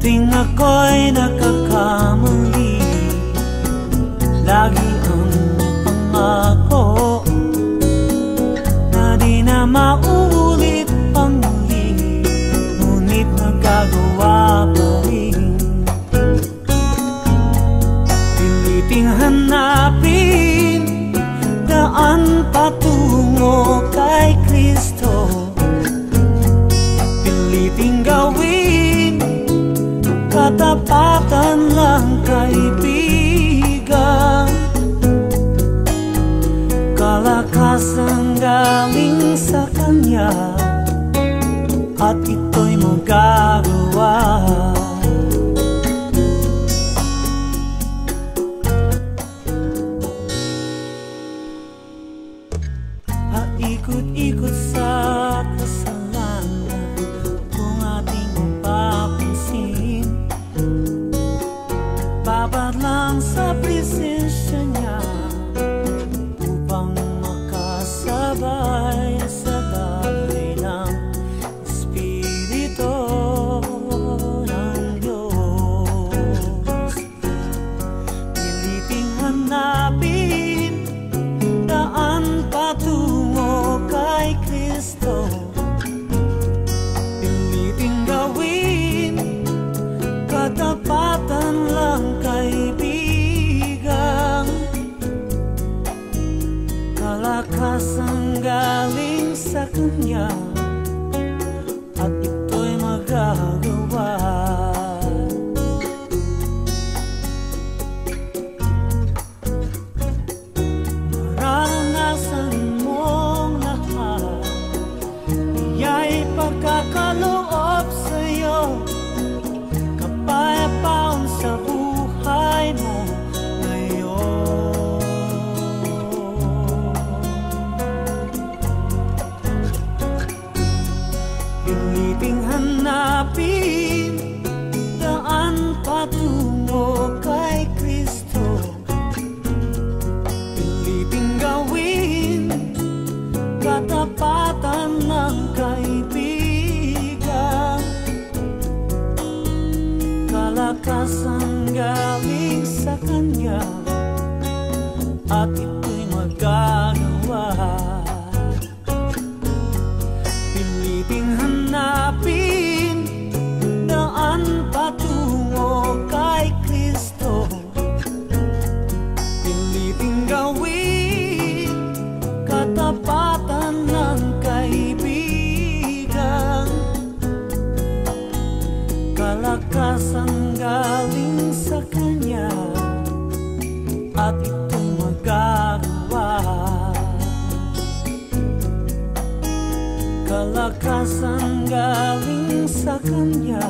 tuwing ako'y nagkakamali, lagi ang pangako na di na maulit pang muli, ngunit nagagawa pa rin. Piliting hanapin daan patungo kay Kristo, piliting gawin katapatan lang, kaibigan. Kalakasan galing sa Kanya at ito'y magagawa. Ikot-ikot sa kasalanan kung ating mapapansin, babad lang sa presensya niya upang makasabay sa daloy ng Espiritu ng Diyos. Piliting hanapin daan patungo kay Kristo, piliting gawin katapatan lang, kaibigan. Kalakasan galing sa Kanya at ito'y magagawa. Pagkakaloob sa'yo, kapayapaan sa buhay mo ngayon. Piliting hanapin daan patungo kay Kristo, piliting gawin katapatan ng kaibigan. Kalakasan galing sa Kanya at ito'y magagawa. Piliting hanapin daan patungo kay Kristo, piliting gawin katapatan ng kaibigan. Kalakasan galing sa Kanya at ito'y magagawa. Kalakasan galing sa Kanya